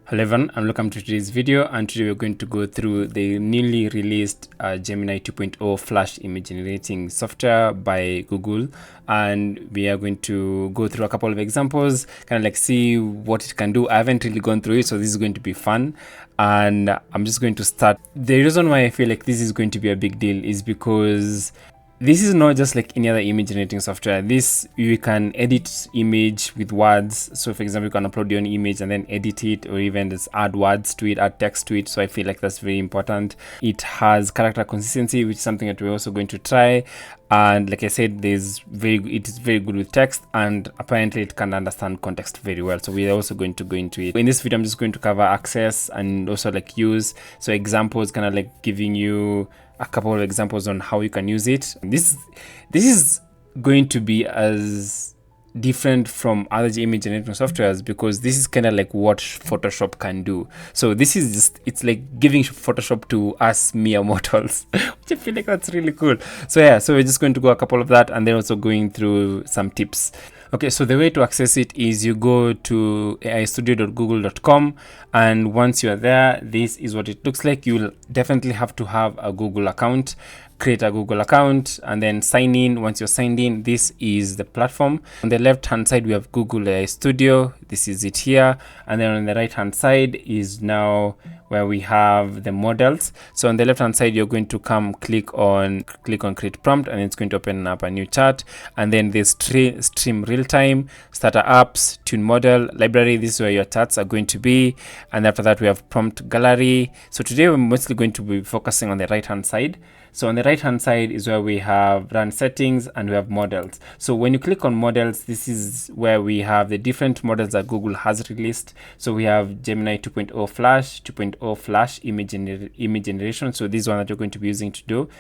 Hello everyone and welcome to today's video, and today we're going to go through the newly released Gemini 2.0 flash image generating software by Google, and we are going to go through a couple of examples, kind of like see what it can do. I haven't really gone through it, so this is going to be fun, and I'm just going to start. The reason why I feel like this is going to be a big deal is because this is not just like any other image generating software. This, you can edit image with words. So for example, you can upload your own image and then edit it, or even just add words to it, add text to it. So I feel like that's very important. It has character consistency, which is something that we're also going to try. And like I said, it is very good with text, and apparently it can understand context very well. So we are also going to go into it. In this video, I'm just going to cover access and also like use. So examples, kind of like giving you a couple of examples on how you can use it. This is going to be as different from other image generating softwares because this is kind of like what Photoshop can do. So this is just, it's like giving Photoshop to us mere mortals, which I feel like that's really cool. So yeah, so we're just going to go a couple of that, and then also going through some tips. Okay, so the way to access it is you go to aistudio.google.com, and once you're there, this is what it looks like. You'll definitely have to have a Google account. Create a Google account and then sign in. Once you're signed in, this is the platform. On the left hand side, we have Google AI Studio. This is it here. And then on the right hand side is now where we have the models. So on the left hand side, you're going to click on create prompt, and it's going to open up a new chat. And then there's stream real time, starter apps, tune model, library. This is where your chats are going to be. And after that, we have prompt gallery. So today we're mostly going to be focusing on the right hand side. So on the right hand side is where we have run settings and we have models. So when you click on models, this is where we have the different models that Google has released. So we have Gemini 2.0 flash, 2.0 flash image generation. So this is one that you're going to be using to do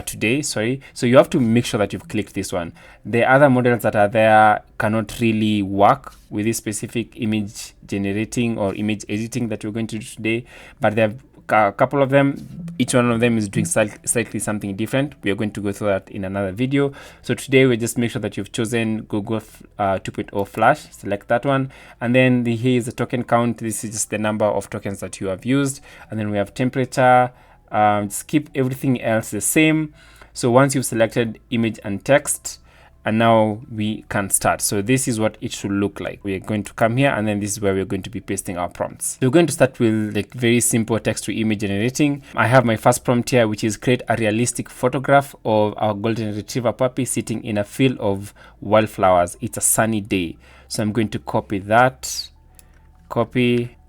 today. So you have to make sure that you've clicked this one. The other models that are there cannot really work with this specific image generating or image editing that we're going to do today, but they have a couple of them. Each one of them is doing slightly something different. We are going to go through that in another video. So today we just make sure that you've chosen Google 2.0 flash, select that one, and then here is the token count. This is just the number of tokens that you have used, and then we have temperature. Just keep everything else the same. So once you've selected image and text, and now we can start. So this is what it should look like. We are going to come here, and then this is where we're going to be pasting our prompts. So we're going to start with like very simple text to image generating. I have my first prompt here, which is create a realistic photograph of our golden retriever puppy sitting in a field of wildflowers. It's a sunny day. So I'm going to copy that,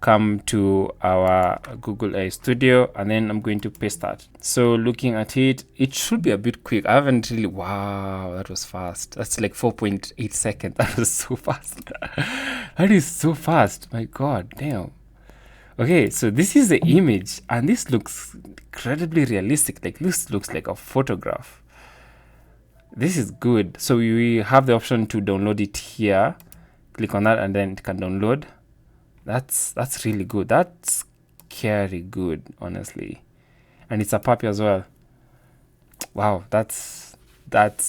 come to our Google AI Studio, and then I'm going to paste that. So looking at it, it should be a bit quick. I haven't really, wow, that was fast. That's like 4.8 seconds. That was so fast. That is so fast. My God, damn. Okay, so this is the image, and this looks incredibly realistic. Like this looks like a photograph. This is good. So we have the option to download it here. Click on that, and then it can download. That's really good. That's scary good, honestly. And it's a puppy as well. Wow, that's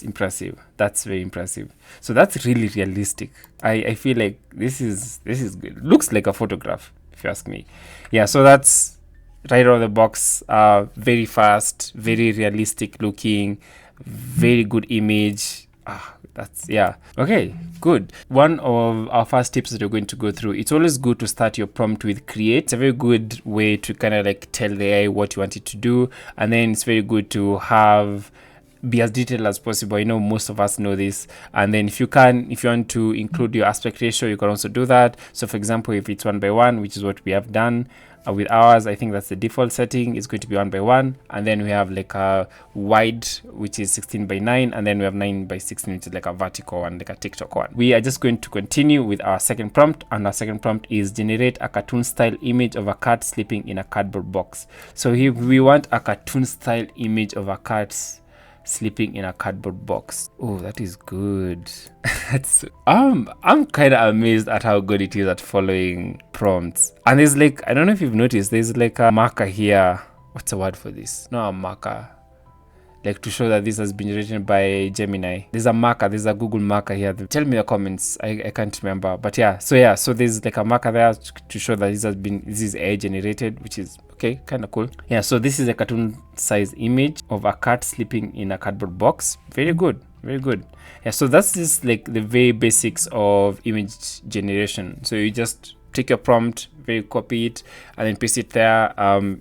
impressive. That's very impressive. So that's really realistic. I feel like this is good. Looks like a photograph, if you ask me. Yeah, so that's right out of the box. Very fast, very realistic looking, very good image. That's, yeah. Okay, good. One of our first tips that we're going to go through, it's always good to start your prompt with create. It's a very good way to kind of like tell the AI what you want it to do, and then it's very good to be as detailed as possible. I know most of us know this. And then if you want to include your aspect ratio, you can also do that. So for example, if it's 1:1, which is what we have done with ours, I think that's the default setting. It's going to be 1:1, and then we have like a wide, which is 16:9, and then we have 9:16, which is like a vertical one, like a TikTok one. We are just going to continue with our second prompt, and our second prompt is generate a cartoon style image of a cat sleeping in a cardboard box. So here we want a cartoon style image of a cat sleeping in a cardboard box. Oh, that is good. I'm kind of amazed at how good it is at following prompts. And there's like, I don't know if you've noticed, there's like a marker here. What's the word for this? Not a marker. like to show that this has been generated by Gemini. There's a marker, there's a Google marker here. Tell me in the comments. I can't remember, but yeah. So there's like a marker there to show that this is AI generated, which is okay, kind of cool. Yeah, so this is a cartoon size image of a cat sleeping in a cardboard box. Very good, very good. Yeah, so that's just like the very basics of image generation. So you just take your prompt, copy it, and then paste it there.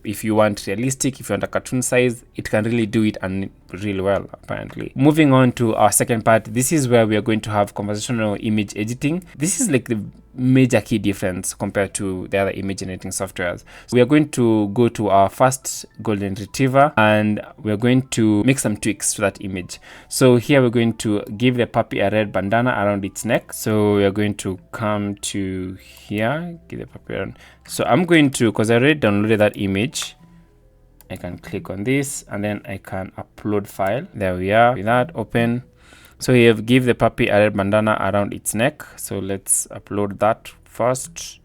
If you want realistic, if you want a cartoon size, it can really do it and really well, apparently. Moving on to our second part, this is where we are going to have conversational image editing. This is like the major key difference compared to the other image generating softwares. So we are going to go to our first golden retriever and we're going to make some tweaks to that image. So here we're going to give the puppy a red bandana around its neck. So we are going to come to here, give the puppy around. So I'm going to, because I already downloaded that image, I can click on this and then I can upload file. There we are. With that, open. So we have give the puppy a red bandana around its neck. So let's upload that first.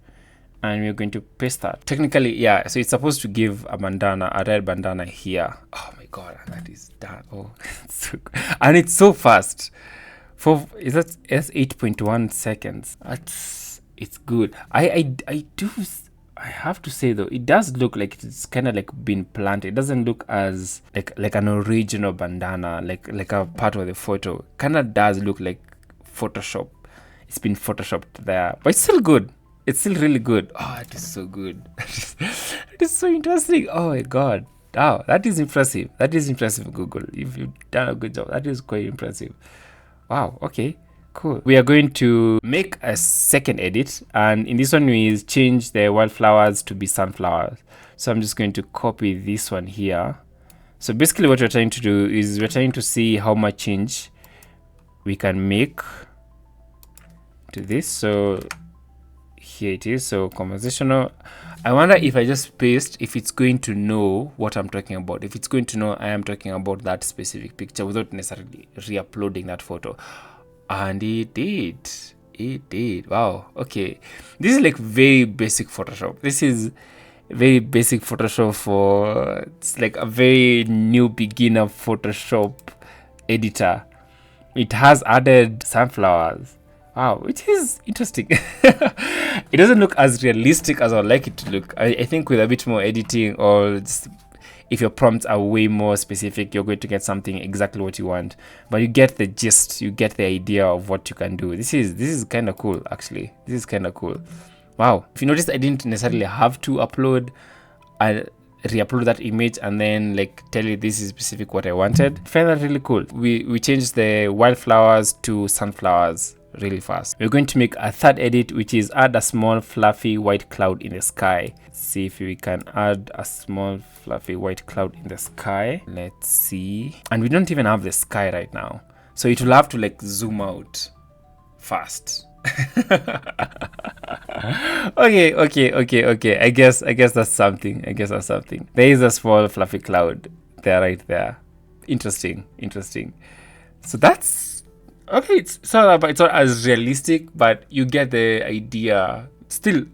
And we're going to paste that. Technically, yeah, so it's supposed to give a red bandana here. Oh my god, that is done. Oh, so and it's so fast. That's 8.1 seconds. It's good. I have to say though, it does look like it's kind of like been planted. It doesn't look as like an original bandana, like a part of the photo. Kind of does look like Photoshop. It's been photoshopped there, but it's still good. It's still really good. Oh, it is so good. It is so interesting. Oh my god. Wow, that is impressive. That is impressive, Google. If you've done a good job, that is quite impressive. Wow, okay. Cool. We are going to make a second edit, and in this one we change the wildflowers to be sunflowers. So I'm just going to copy this one here. So basically what we're trying to do is we're trying to see how much change we can make to this. So here it is. So conversational. I wonder if I just paste, if it's going to know what I'm talking about. If it's going to know I am talking about that specific picture without necessarily re-uploading that photo. And it did. Wow. Okay, this is like very basic Photoshop. This is very basic Photoshop for, it's like a very new beginner Photoshop editor. It has added sunflowers. Wow, which is interesting. It doesn't look as realistic as I'd like it to look. I think with a bit more editing, or just if your prompts are way more specific, you're going to get something exactly what you want. But you get the gist, you get the idea of what you can do. This is kind of cool, actually. This is kind of cool. Wow. If you notice, I didn't necessarily have to upload and re-upload that image and then like tell you this is specific what I wanted. I find that really cool. We changed the wildflowers to sunflowers really fast. We're going to make a third edit, which is add a small fluffy white cloud in the sky. Let's see if we can add a small fluffy white cloud in the sky. Let's see. And we don't even have the sky right now, so it will have to like zoom out fast. Okay. I guess that's something. There is a small fluffy cloud there, right there. Interesting. So that's okay. It's not as realistic, but you get the idea. Still,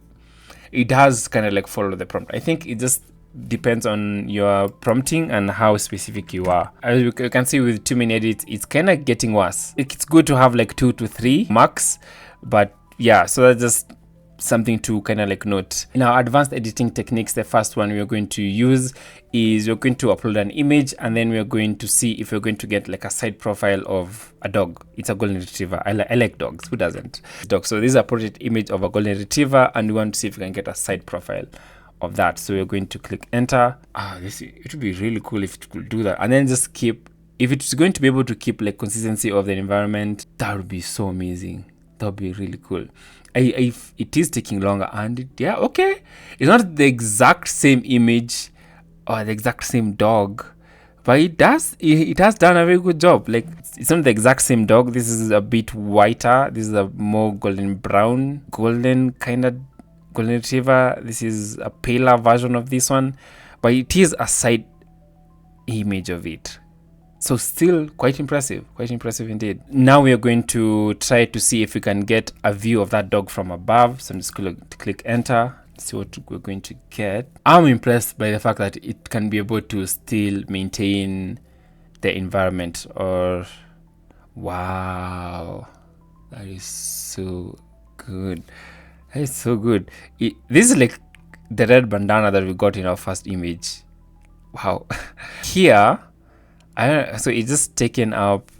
it does kind of like follow the prompt. I think it just depends on your prompting and how specific you are. As you can see, with too many edits, it's kind of getting worse. It's good to have like 2 to 3 max, but yeah, so that's just something to kind of like note. In our advanced editing techniques, the first one we're going to use is we're going to upload an image, and then we're going to see if we're going to get like a side profile of a dog. It's a golden retriever. I like dogs. Who doesn't? Dog. So this is a portrait image of a golden retriever, and we want to see if we can get a side profile of that. So we're going to click enter. It would be really cool if it could do that, and then just keep, if it's going to be able to keep like consistency of the environment, that would be so amazing. That would be really cool. If it is taking longer, and yeah, okay, it's not the exact same image or the exact same dog, but it has done a very good job. Like, it's not the exact same dog. This is a bit whiter. This is a more golden brown, golden kind of golden retriever. This is a paler version of this one, but it is a side image of it. So still quite impressive indeed. Now we are going to try to see if we can get a view of that dog from above. So I'm just going to click enter, see what we're going to get. I'm impressed by the fact that it can be able to still maintain the environment. Or wow, that is so good. That is so good. This is like the red bandana that we got in our first image. Wow. Here, so it's just taken up.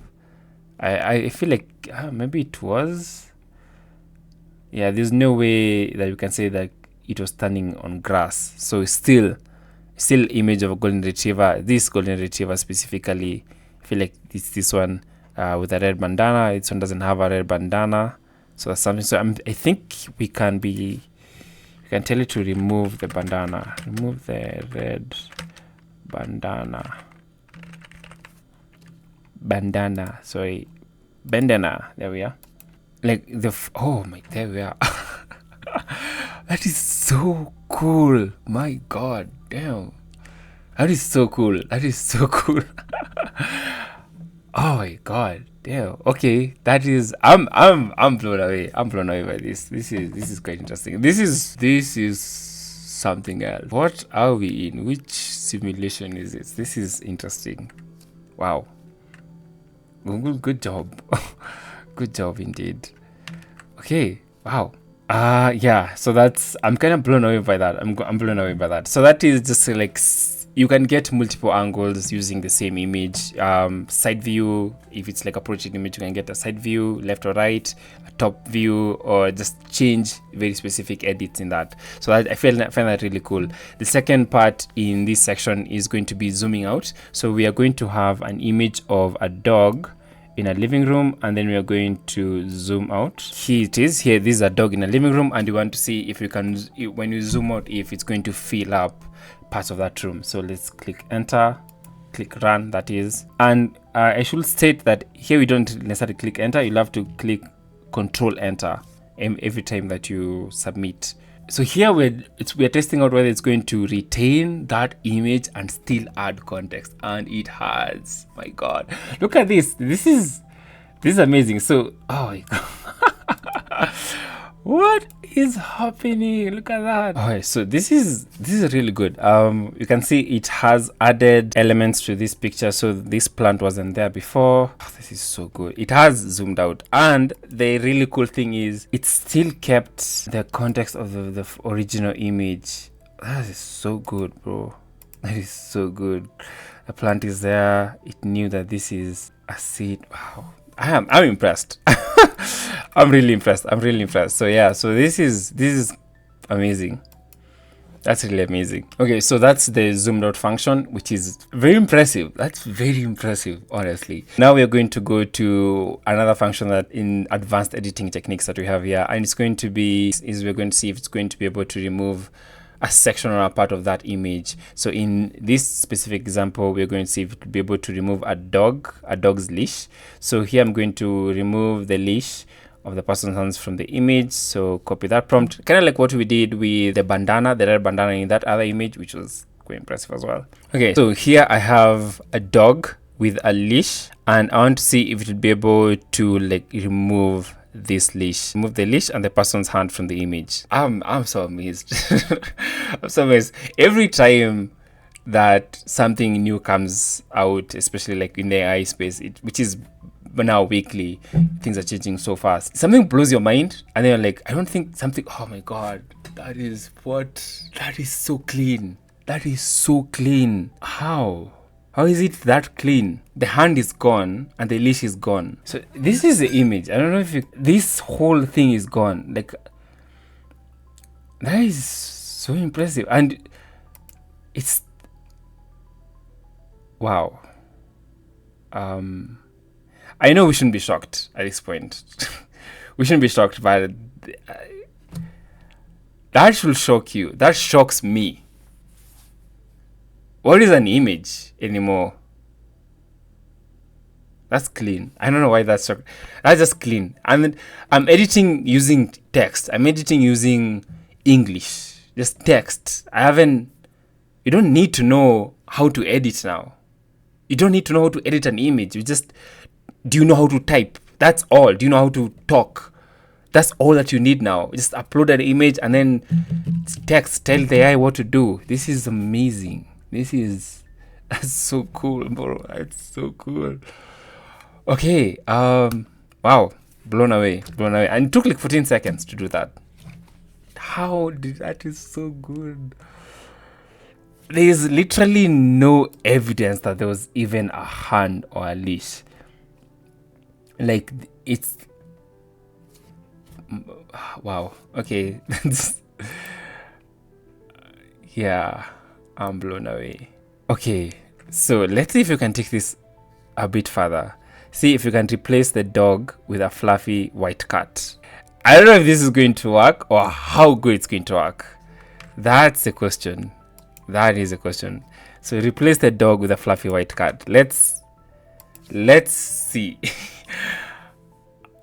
I feel like maybe it was. Yeah, there's no way that you can say that it was standing on grass. So it's still image of a golden retriever. This golden retriever specifically, I feel like it's this one with a red bandana. This one doesn't have a red bandana. So that's something. So I think we can tell it to remove the bandana. Remove the red bandana. Sorry. Bandana. There we are. Like there we are. That is so cool. My God, damn. That is so cool. Oh my God, damn. Okay, that is. I'm blown away. I'm blown away by this. This is quite interesting. This is something else. What are we in? Which simulation is this? This is interesting. Wow. Google, good job. Good job indeed. Okay. Wow. Yeah. So I'm kind of blown away by that. I'm blown away by that. So that is just like you can get multiple angles using the same image. Side view, if it's like a portrait image, you can get a side view, left or right, a top view, or just change very specific edits in that. So I find that really cool. The second part in this section is going to be zooming out. So we are going to have an image of a dog in a living room, and then we are going to zoom out. Here it is. Here, this is a dog in a living room, and we want to see if we can, when you zoom out, if it's going to fill up parts of that room. So let's click enter, click run, that is. And I should state that here we don't necessarily click enter. You'll have to click control enter every time that you submit. So here we're testing out whether it's going to retain that image and still add context, and it has. My God, look at this. This is amazing. So oh my God. What is happening? Look at that. Okay, so this is really good. You can see it has added elements to this picture. So this plant wasn't there before. Oh, this is so good. It has zoomed out, and the really cool thing is it still kept the context of the original image. That is so good, bro. That is so good. The plant is there. It knew that this is a seed. Wow. I'm impressed. I'm really impressed. So yeah, so this is amazing. That's really amazing. Okay, so that's the zoomed out function, which is very impressive. That's very impressive, honestly. Now we are going to go to another function that in advanced editing techniques that we have here, and it's going to be we're going to see if it's going to be able to remove a section or a part of that image. So in this specific example, we're going to see if it will be able to remove a dog's leash. So here I'm going to remove the leash of the person's hands from the image. So copy that prompt, kind of like what we did with the bandana, the red bandana in that other image, which was quite impressive as well. Okay, so here I have a dog with a leash, and I want to see if it will be able to like remove this leash, remove the leash and the person's hand from the image. I'm so amazed. I'm so amazed every time that something new comes out, especially like in the AI space, which is now weekly. Things are changing so fast. Something blows your mind, and then you're like, I don't think something. Oh my God, that is so clean. That is so clean. How is it that clean? The hand is gone and the leash is gone. So this is the image. I don't know if this whole thing is gone. Like, that is so impressive. And it's, wow. I know we shouldn't be shocked at this point. We shouldn't be shocked, but that should shock you. That shocks me. What is an image anymore? That's clean. I don't know why that's shocked. That's just clean. I'm editing using text. I'm editing using English. Just text. You don't need to know how to edit now. You don't need to know how to edit an image. Do you know how to type? That's all. Do you know how to talk? That's all that you need now. Just upload an image and then text. Tell the AI what to do. This is amazing. This is That's so cool, bro. That's so cool. Okay. Wow. Blown away. Blown away. And it took like 14 seconds to do that. How did that is so good. There is literally no evidence that there was even a hand or a leash. Like, it's wow. Okay. Yeah, I'm blown away. Okay, so let's see if you can take this a bit further. See if you can replace the dog with a fluffy white cat. I don't know if this is going to work or how good it's going to work. That's the question. That is a question. So replace the dog with a fluffy white cat. Let's see.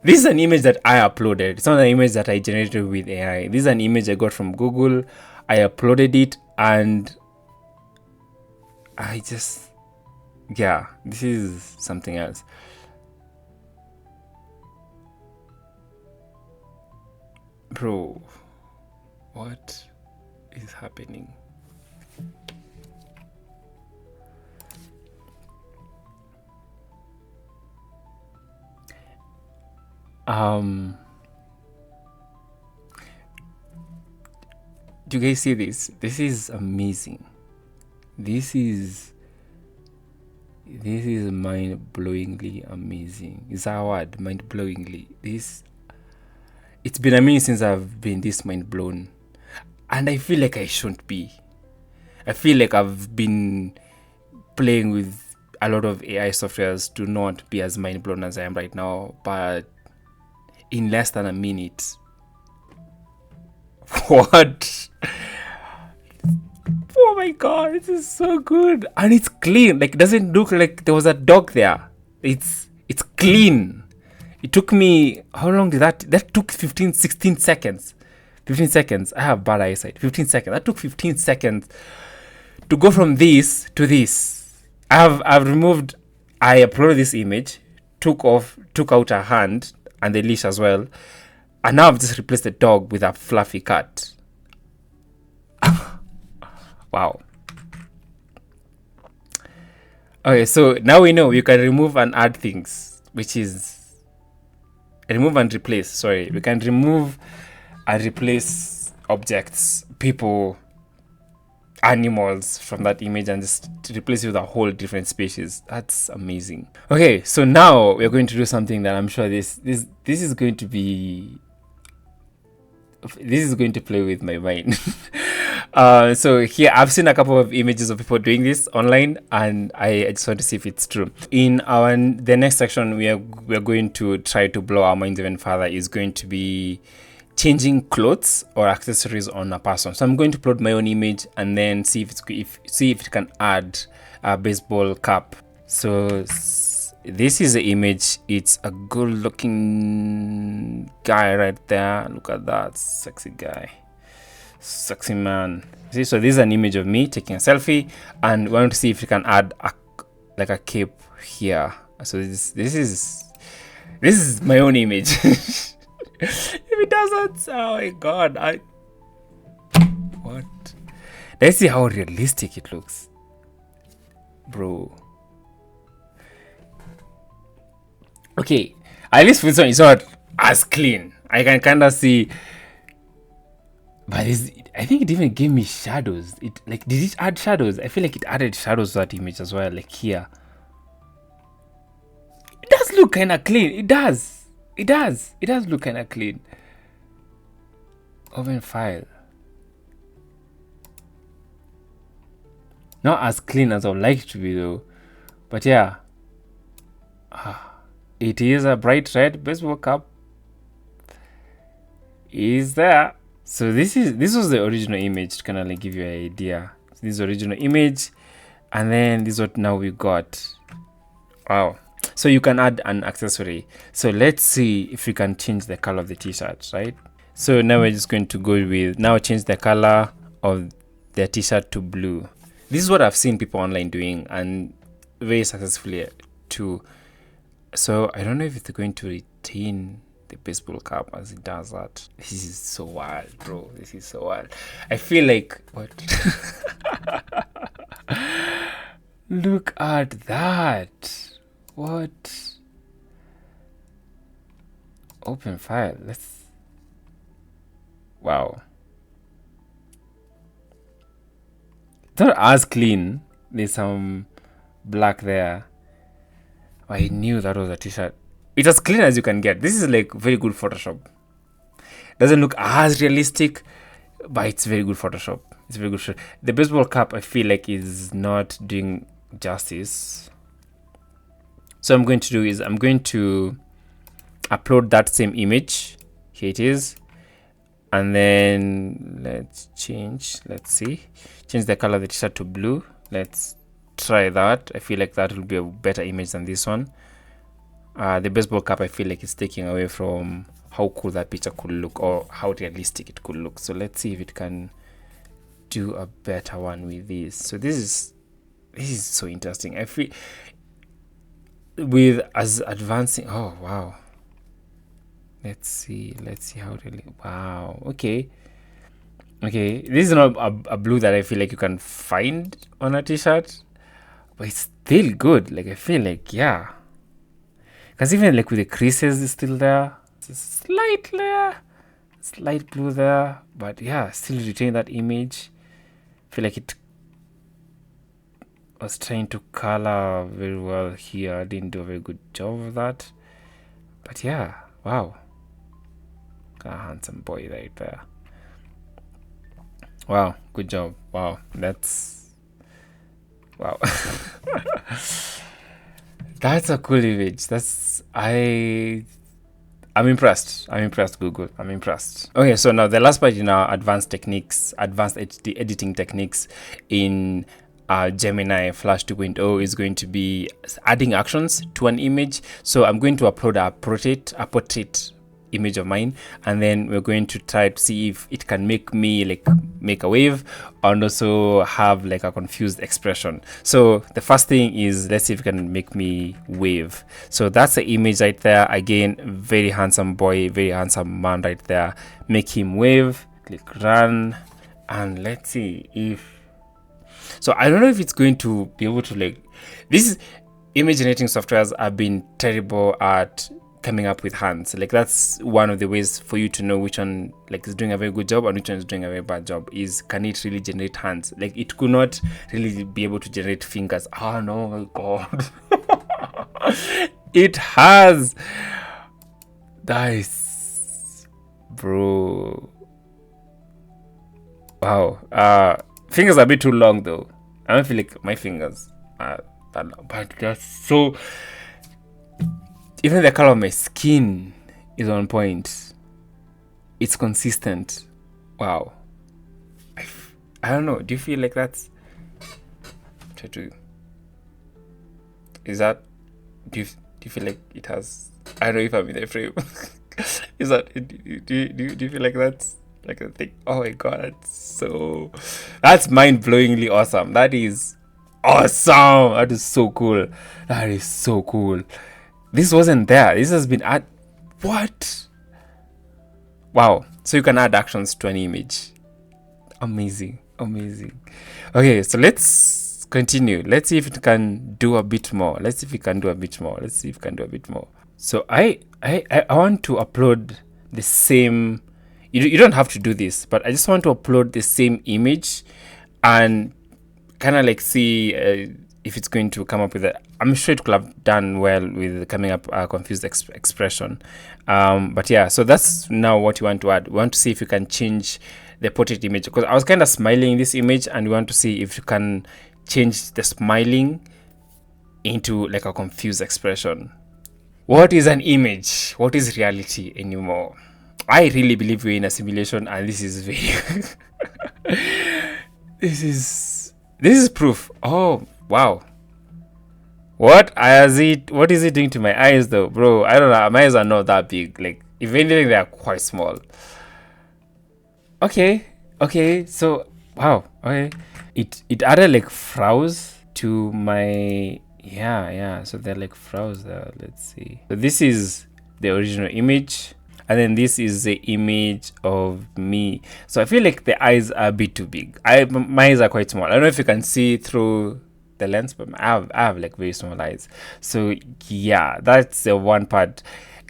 This is an image that I uploaded. It's not an image that I generated with AI. This is an image I got from Google. I uploaded it and I just, yeah, this is something else. Bro, what is happening? Do you guys see this? This is amazing. This is mind-blowingly amazing. Is that a word? Mind-blowingly. It's been a minute since I've been this mind-blown. And I feel like I shouldn't be. I feel like I've been playing with a lot of AI softwares to not be as mind-blown as I am right now. But in less than a minute. What? Oh my god, this is so good. And it's clean. Like, it doesn't look like there was a dog there. It's clean. It took me, how long did that took 16 seconds. 15 seconds. I have bad eyesight. 15 seconds. That took 15 seconds to go from this to this. I uploaded this image, took out a hand and the leash as well. And now I've just replaced the dog with a fluffy cat. Wow. Okay, so now we know you can remove and add things, which is remove and replace. Sorry, we can remove and replace objects, people, animals from that image and just replace it with a whole different species. That's amazing. Okay, so now we're going to do something that I'm sure this is going to be. This is going to play with my mind. So here I've seen a couple of images of people doing this online, and I just want to see if it's true. In the next section, we are going to try to blow our minds even further. Is going to be changing clothes or accessories on a person. So I'm going to upload my own image and then see if it can add a baseball cap. So this is the image. It's a good looking guy right there. Look at that sexy guy, sexy man. See, so this is an image of me taking a selfie, and we want to see if we can add a cape here. So this is my own image. If it doesn't, oh my god, what? Let's see how realistic it looks, bro. Okay, at least for this one, it's not as clean. I can kind of see, but I think it even gave me shadows. Did it add shadows? I feel like it added shadows to that image as well, like here. It does look kind of clean. It does look kind of clean. Open file. Not as clean as I would like it to be though, but yeah. It is a bright red baseball cap. Is there? So this was the original image to kind of like give you an idea. So this is the original image, and then this is what now we got. Wow. So you can add an accessory. So let's see if we can change the color of the t-shirt, right? So now we're just going to go with, now change the color of the t-shirt to blue. This is what I've seen people online doing, and very successfully too. So I don't know if it's going to retain the baseball cap as it does that. This is so wild, bro. This is so wild. I feel like, what? Look at that. What? Open file. Let's. Wow. It's not as clean. There's some black there. I knew that was a t-shirt. It's as clean as you can get. This is like very good Photoshop. Doesn't look as realistic, but it's very good Photoshop. It's very good. The baseball cap, I feel like, is not doing justice. So I'm going to do is I'm going to upload that same image. Here it is. And then let's change the color of the t-shirt to blue. Let's try that. I feel like that will be a better image than this one. The baseball cap, I feel like it's taking away from how cool that picture could look or how realistic it could look. So let's see if it can do a better one with this. So this is so interesting. I feel with as advancing. Oh wow. Let's see how really. Wow. Okay. This is not a blue that I feel like you can find on a t-shirt, but it's still good. Like I feel like, yeah, because even like with the creases is still there. It's a slight layer, slight blue there, but yeah, still retain that image. I feel like it was trying to color very well here. I didn't do a very good job of that, but yeah, wow. A handsome boy right there. Wow, good job. Wow, that's wow. That's a cool image. I'm impressed. Google. I'm impressed. Okay, so now the last part in our advanced editing techniques in Gemini Flash 2.0 is going to be adding actions to an image. So I'm going to upload a portrait image of mine, and then we're going to try to see if it can make a wave and also have like a confused expression. So the first thing is, let's see if it can make me wave. So that's the image right there. Again, very handsome boy, very handsome man right there. Make him wave. Click run, and let's see if. So I don't know if it's going to be able to this image generating softwares have been terrible at coming up with hands. Like that's one of the ways for you to know which one is doing a very good job and which one is doing a very bad job, is can it really generate hands. Like it could not really be able to generate fingers. Oh no, my god. It has. Nice, bro. Wow. Fingers are a bit too long though. I don't feel like my fingers are that long, but they're so. Even the color of my skin is on point. It's consistent. Wow. I don't know. Do you feel like that's... Try to... Is that... Do you feel like it has... I don't know if I'm in the frame. Is that... Do you feel like that's... like a thing? Oh my god, that's so... That's mind-blowingly awesome. That is awesome. That is so cool. That is so cool. This wasn't there. This has been what? Wow. So you can add actions to an image. Amazing. Okay, so let's continue. Let's see if it can do a bit more. So I want to upload the same. You don't have to do this, but I just want to upload the same image and kind of see if it's going to come up with it. I'm sure it could have done well with coming up a confused expression. But yeah, so that's now what you want to add. We want to see if you can change the portrait image, because I was kind of smiling in this image, and we want to see if you can change the smiling into a confused expression. What is an image? What is reality anymore? I really believe we're in a simulation, and this is very this is proof. Oh wow. What is it doing to my eyes though, bro? I don't know. My eyes are not that big. If anything, they are quite small. Okay. So wow. Okay. It added frows to my yeah. So they're frows there. Let's see. So this is the original image, and then this is the image of me. So I feel like the eyes are a bit too big. My eyes are quite small. I don't know if you can see through the lens, but I have like very small eyes. So yeah, that's the one part.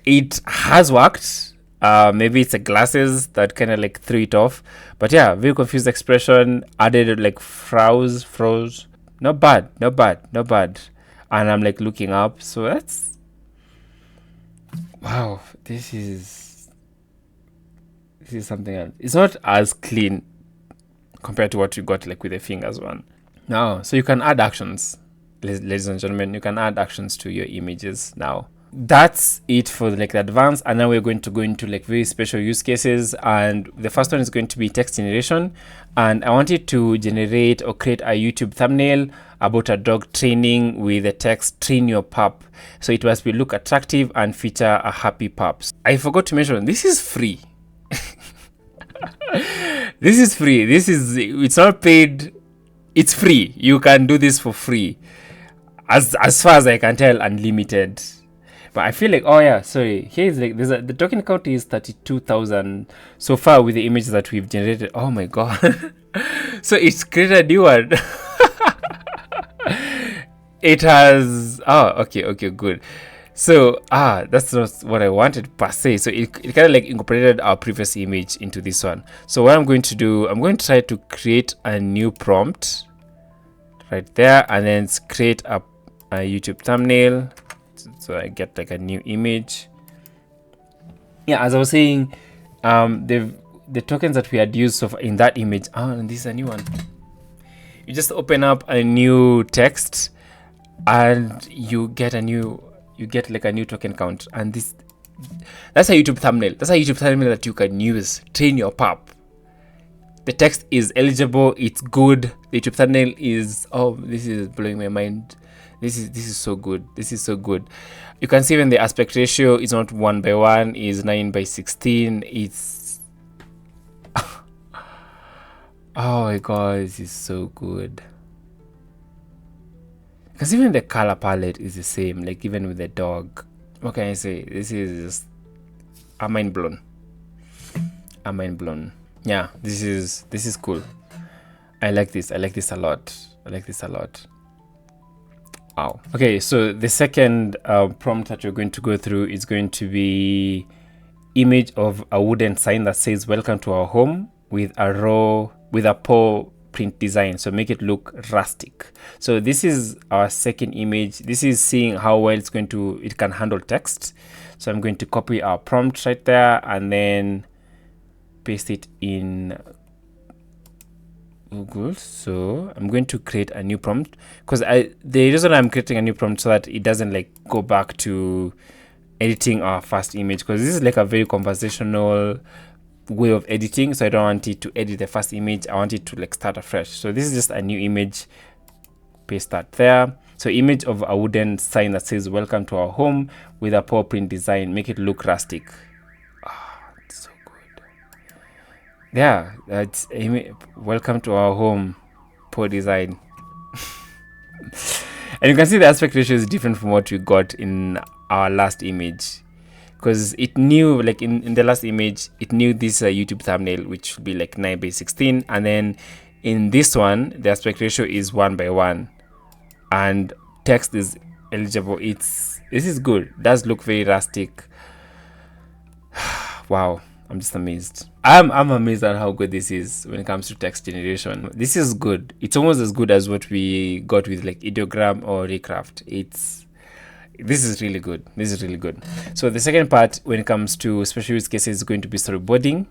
It has worked. Maybe it's the glasses that kind of like threw it off. But yeah, very confused expression. Added like froze. Not bad. And I'm like looking up. So that's wow. This is something else. It's not as clean compared to what you got like with the fingers one. Now, so you can add actions, ladies and gentlemen. You can add actions to your images now. That's it for like the advanced, and now we're going to go into like very special use cases. And the first one is going to be text generation, and I wanted to generate or create a YouTube thumbnail about a dog training with the text "train your pup," so it must be look attractive and feature a happy pup. I forgot to mention this is free. This is free. It's not paid. It's free. You can do this for free, as far as I can tell, unlimited. But I feel like, oh yeah, sorry. Here's like the token count is 32,000 so far with the images that we've generated. Oh my god! So it's created a new one. It has. Oh, okay, good. So that's not what I wanted per se. So it kind of like incorporated our previous image into this one. So what I'm going to do, I'm going to try to create a new prompt right there, and then create a YouTube thumbnail. So I get like a new image. Yeah, as I was saying, the tokens that we had used so far in that image. And this is a new one. You just open up a new text, and you get like a new token count. And that's a YouTube thumbnail. That's a YouTube thumbnail that you can use. Train your pup. The text is eligible. It's good. The YouTube thumbnail is. Oh, this is blowing my mind. This is so good. This is so good. You can see when the aspect ratio is not 1:1, is 9:16. It's oh my god, this is so good. Because even the color palette is the same, like even with the dog. What can I say? This is just I'm mind blown. Yeah, this is cool. I like this a lot. Wow. Okay, so the second prompt that we're going to go through is going to be image of a wooden sign that says "Welcome to our home" with a paw print design. So make it look rustic. So this is our second image. This is seeing how well it can handle text. So I'm going to copy our prompt right there and then paste it in Google. So I'm going to create a new prompt, because the reason I'm creating a new prompt so that it doesn't like go back to editing our first image, because this is like a very conversational way of editing. So I don't want it to edit the first image. I want it to like start afresh. So this is just a new image. Paste that there. So image of a wooden sign that says "Welcome to our home" with a paw print design. Make it look rustic. It's so good. Yeah, that's "Welcome to our home" paw design. And you can see the aspect ratio is different from what we got in our last image, because it knew, like in the last image, it knew this YouTube thumbnail, which would be like 9:16, and then in this one the aspect ratio is 1:1 and text is eligible. This is good. It does look very rustic. Wow, I'm just amazed. I'm amazed at how good this is when it comes to text generation. This is good. It's almost as good as what we got with like ideogram or Recraft. This is really good. So the second part when it comes to special use cases is going to be storyboarding.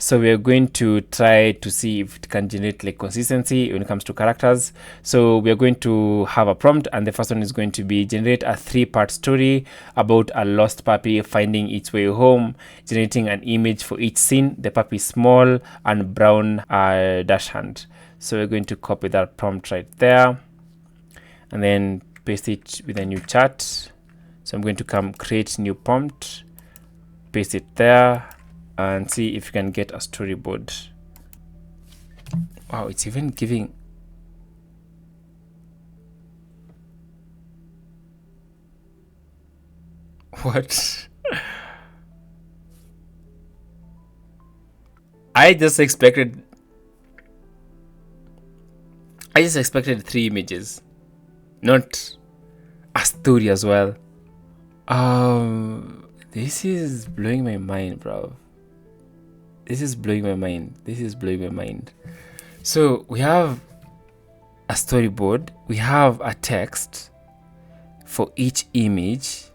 So we are going to try to see if it can generate like consistency when it comes to characters. So we are going to have a prompt, and the first one is going to be generate a 3-part story about a lost puppy finding its way home, generating an image for each scene. The puppy is small and brown dash hand. So we're going to copy that prompt right there and then paste it with a new chat. So I'm going to come create new prompt, paste it there, and see if you can get a storyboard. Wow, it's even giving. What? I just expected 3 images. not a story as well. This is blowing my mind, bro. This is blowing my mind. So we have a storyboard, we have a text for each image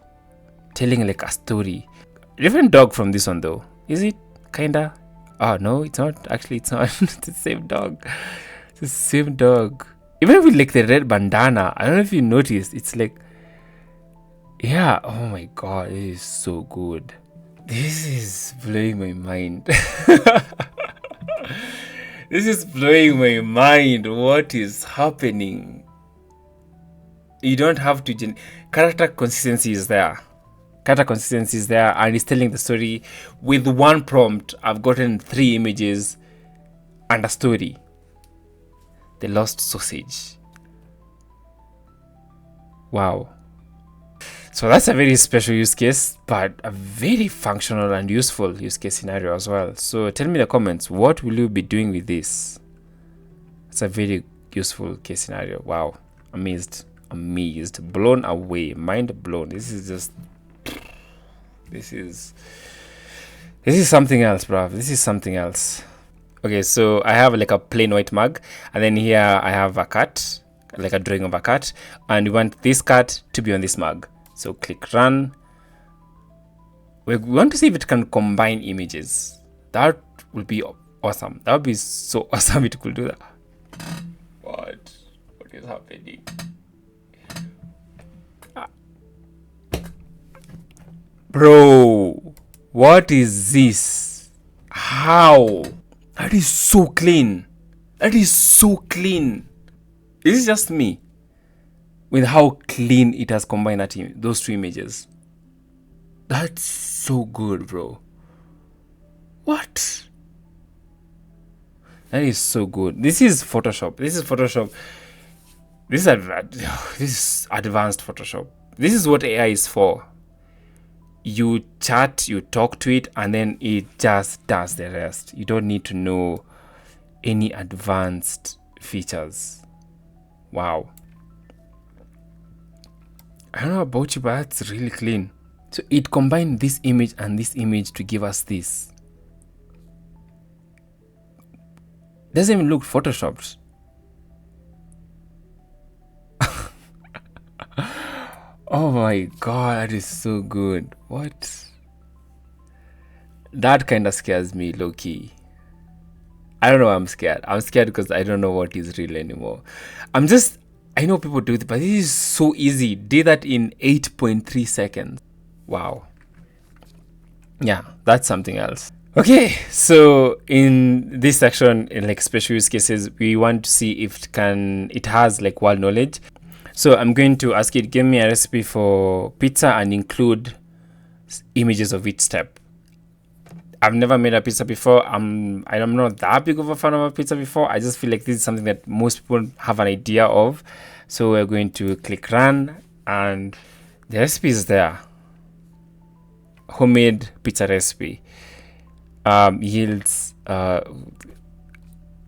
telling like a story. Different dog from this one though. Is it? Kinda? Oh no, it's not. Actually, it's not. It's the same dog. It's the same dog. Even with like the red bandana, I don't know if you noticed, it's like, yeah, oh my god, it is so good. This is blowing my mind. This is blowing my mind. What is happening? You don't have to character consistency is there. And it's telling the story with one prompt. I've gotten 3 images and a story. The lost sausage. Wow. So that's a very special use case, but a very functional and useful use case scenario as well. So tell me in the comments, what will you be doing with this? It's a very useful case scenario. Wow. Amazed. Blown away. Mind blown. This is something else, bruv. This is something else. Okay, so I have like a plain white mug, and then here I have a cat, like a drawing of a cat, and we want this cat to be on this mug. So click run. We want to see if it can combine images. That would be awesome. That would be so awesome if it could do that. What is happening? Bro, what is this? How? That is so clean. This is just me with how clean it has combined those 2 images. That's so good, bro. What? That is so good. This is Photoshop. This is advanced Photoshop. This is what AI is for. You chat, you talk to it, and then it just does the rest. You don't need to know any advanced features. Wow. I don't know about you, but it's really clean. So it combined this image and this image to give us this. Doesn't even look photoshopped. Oh my god, that is so good. What? That kind of scares me, low-key. I don't know why I'm scared. I'm scared because I don't know what is real anymore. I know people do it, but this is so easy. Did that in 8.3 seconds. Wow. Yeah, that's something else. Okay, so in this section, in like special use cases, we want to see if it has like world knowledge. So I'm going to ask it, give me a recipe for pizza and include images of each step. I've never made a pizza before. I'm not that big of a fan of a pizza before. I just feel like this is something that most people have an idea of. So we're going to click run, and the recipe is there. Homemade pizza recipe. Yields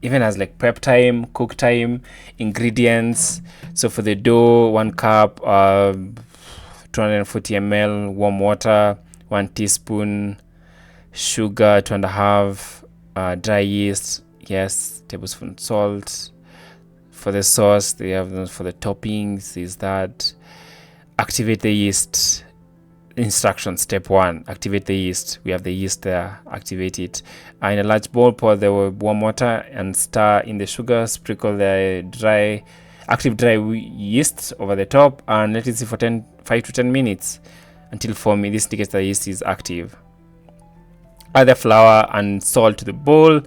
even has like prep time, cook time, ingredients. So for the dough, 1 cup, 240 ml warm water, 1 teaspoon sugar, 2.5 dry yeast, yes, tablespoon salt. For the sauce, they have those. For the toppings is that activate the yeast. Instructions, step 1, activate the yeast. We have the yeast there, activate it. In a large bowl, pour the warm water and stir in the sugar. Sprinkle the active dry yeast over the top and let it sit for 5 to 10 minutes until foamy. This indicates the yeast is active. Add the flour and salt to the bowl.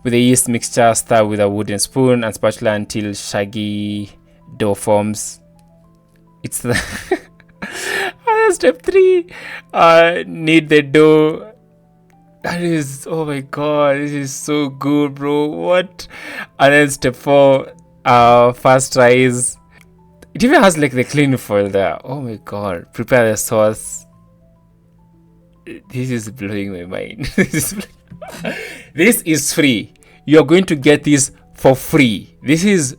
With the yeast mixture, stir with a wooden spoon and spatula until shaggy dough forms. It's the step 3. Knead the dough. That is, oh my god, this is so good, bro. What? And then step 4, fast rise. It even has like the clean foil there. Oh my god. Prepare the sauce. This is blowing my mind. This is free. You're going to get this for free. This is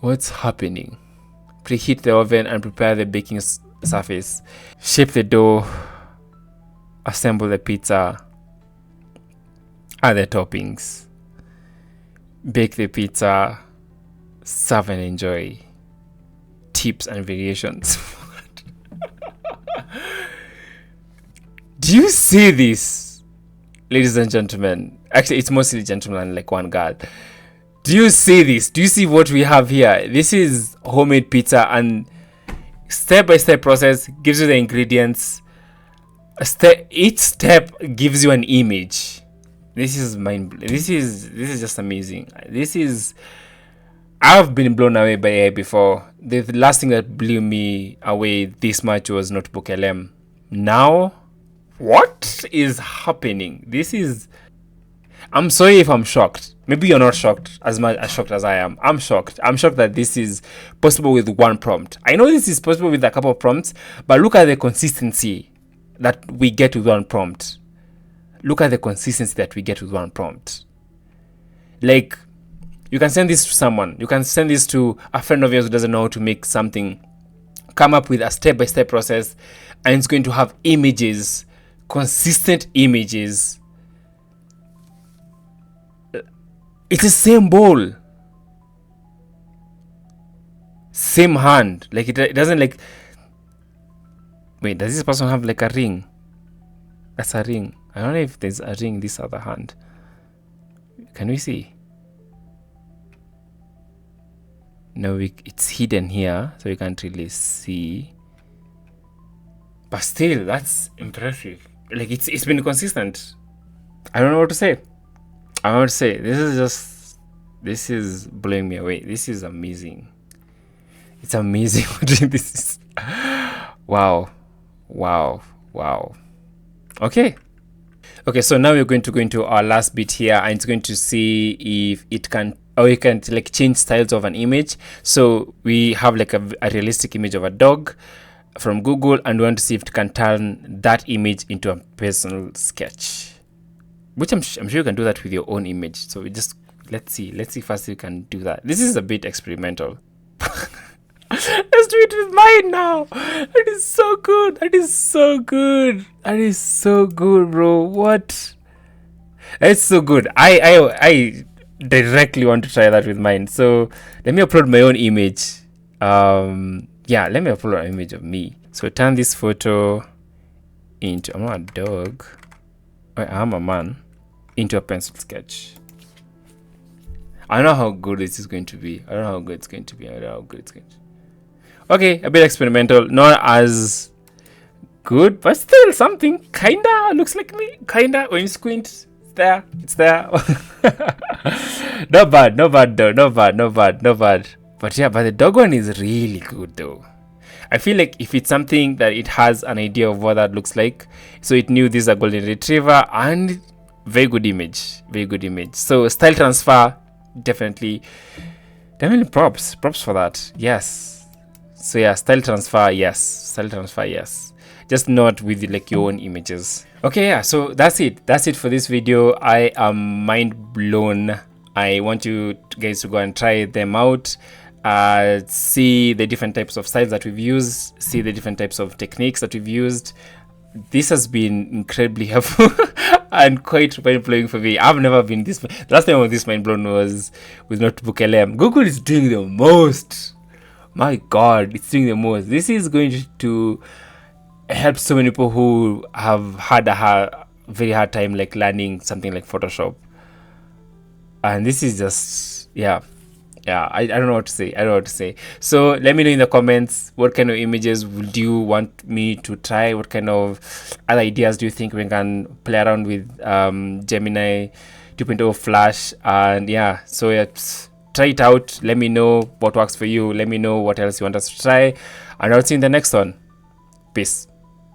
what's happening. preheat the oven and prepare the baking surface. Shape the dough, assemble the pizza, add the toppings, bake the pizza, serve and enjoy. Tips and variations. Do you see this, ladies and gentlemen? Actually, it's mostly gentlemen, like one girl. Do you see this? Do you see what we have here? This is homemade pizza, and step-by-step process gives you the ingredients. Each step gives you an image. This is this is just amazing. I've been blown away by AI before. The last thing that blew me away this much was Notebook LM. Now, what is happening? I'm sorry if I'm shocked. Maybe you're not shocked as much as shocked as I am. I'm shocked. I'm shocked that this is possible with one prompt. I know this is possible with a couple of prompts, but look at the consistency that we get with one prompt. Look at the consistency that we get with one prompt. Like, you can send this to someone. You can send this to a friend of yours who doesn't know how to make something. Come up with a step-by-step process, and it's going to have images, consistent images. It's the same bowl, same hand. Like it doesn't like. Wait, does this person have like a ring? That's a ring. I don't know if there's a ring in this other hand. Can we see? No, it's hidden here, so you can't really see. But still, that's impressive. Like it's been consistent. I don't know what to say. I want to say this is blowing me away. This is amazing. It's amazing what this is. Wow. Okay, so now we're going to go into our last bit here, and it's going to see if it can, or you can like change styles of an image. So we have like a realistic image of a dog from Google, and we want to see if it can turn that image into a personal sketch, which I'm sure you can do that with your own image. So we just let's see first if you can do that. This is a bit experimental. Let's do it with mine now. That is so good. That is so good, bro. What? That's so good. I directly want to try that with mine. So let me upload my own image. Yeah, let me upload an image of me. So turn this photo into, I'm not a dog, I'm a man, into a pencil sketch. I don't know how good this is going to be. I don't know how good it's going to be. Okay, a bit experimental, not as good, but still something. Kinda looks like me. Kinda, when you squint, it's there. Not bad though. But yeah, but the dog one is really good though. I feel like if it's something that it has an idea of what that looks like, so it knew this is a golden retriever, and very good image. So style transfer, definitely props for that. Yes. So yeah, style transfer, yes. Just not with like your own images. Okay, yeah, so that's it for this video. I am mind blown. I want you guys to go and try them out, see the different types of styles that we've used, see the different types of techniques that we've used. This has been incredibly helpful and quite mind-blowing for me. I've never been this. The last time I was this mind-blown was with Notebook LM. Google is doing the most. My God, it's doing the most. This is going to help so many people who have had a very hard time like learning something like Photoshop. And this is just, yeah, I don't know what to say. So let me know in the comments, what kind of images would you want me to try? What kind of other ideas do you think we can play around with Gemini 2.0 Flash? And yeah, so yeah, try it out. Let me know what works for you. Let me know what else you want us to try, and I'll see you in the next one. Peace.